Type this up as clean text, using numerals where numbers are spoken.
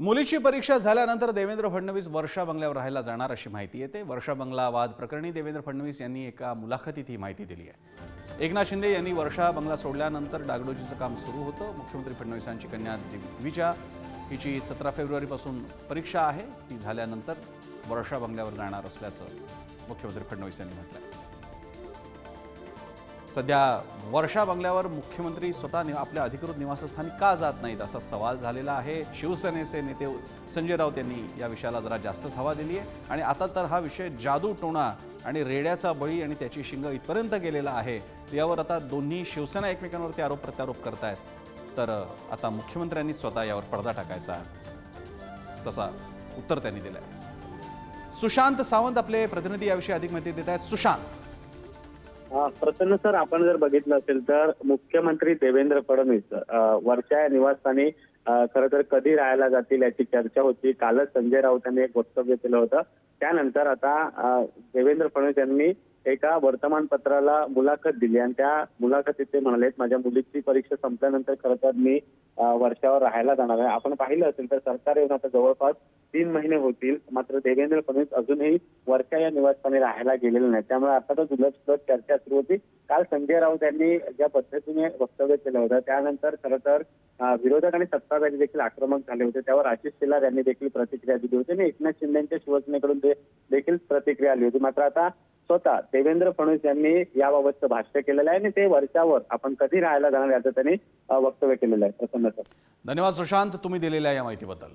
मुलीची परीक्षा झाल्यानंतर देवेंद्र फडणवीस वर्षा बंगल्यावर राहायला जाणार अशी माहिती येते। वर्षा बंगला वाद प्रकरणी देवेंद्र फडणवीस यांनी एका मुलाखतीत ही माहिती दिली आहे। एकनाथ शिंदे यांनी वर्षा बंगला सोडल्यानंतर डागडोजीचं काम सुरू होतं। मुख्यमंत्री फडणवीसांची कन्या दिग्विजया हिची 17 फेब्रुवारीपासून परीक्षा आहे। ती झाल्यानंतर वर्षा बंगल्यावर जाणार असल्याचं मुख्यमंत्री फडणवीस यांनी म्हटलं। सध्या वर्षा बंगल्यावर मुख्यमंत्री स्वतः आपल्या अधिकृत निवासस्थानी का जात नाहीत असा सवाल झालेला आहे। शिवसेनेचे नेते संजय राऊत यांनी या विषयाला जरा जास्तच हवा दिली आहे आणि आता तर हा विषय जादू टोणा आणि रेड्याचा बळी आणि त्याची शिंग इथपर्यंत गेलेला आहे। यावर आता दोन्ही शिवसेना एकमेकांवरती आरोप प्रत्यारोप करतायत। तर आता मुख्यमंत्र्यांनी स्वतः यावर पडदा टाकायचा तसा उत्तर त्यांनी दिलंय। सुशांत सावंत आपले प्रतिनिधी याविषयी अधिक माहिती देत आहेत। सुशांत, प्रसन्न सर, आपण जर बघितलं असेल तर मुख्यमंत्री देवेंद्र फडणवीस वर्षा निवासस्थानी खरं तर कधी राहायला जातील याची चर्चा होती। कालच संजय राऊत यांनी एक वक्तव्य केलं होतं। त्यानंतर आता देवेंद्र फडणवीस यांनी एका वर्तमानपत्राला मुलाखत दिली आणि त्या मुलाखतीत ते म्हणाले, माझ्या मुलीची परीक्षा संपल्यानंतर खरं तर मी वर्षावर राहायला जाणार आहे। आपण पाहिलं असेल तर सरकार येऊन आता जवळपास 3 महिने होतील, मात्र देवेंद्र फडणवीस अजूनही वर्षा या निवासस्थानी राहायला गेलेले नाही। त्यामुळे अर्थातच उलटसुलट चर्चा सुरू होती। काल संजय राऊत यांनी ज्या पद्धतीने वक्तव्य केलं होतं त्यानंतर खरं तर विरोधक आणि सत्ताधारी देखील आक्रमक झाले होते। त्यावर आशिष शेलार यांनी देखील प्रतिक्रिया दिली होती आणि एकनाथ शिंदेच्या शिवसेनेकडून देखील प्रतिक्रिया आली होती। मात्र आता स्वतः देवेंद्र फडणवीस यांनी याबाबतचं भाष्य केलेलं आहे आणि ते वर्षावर आपण कधी राहायला जाणार याचं त्यांनी वक्तव्य केलेलं आहे। प्रसन्न सर, धन्यवाद सुशांत, तुम्ही दिलेल्या या माहितीबद्दल।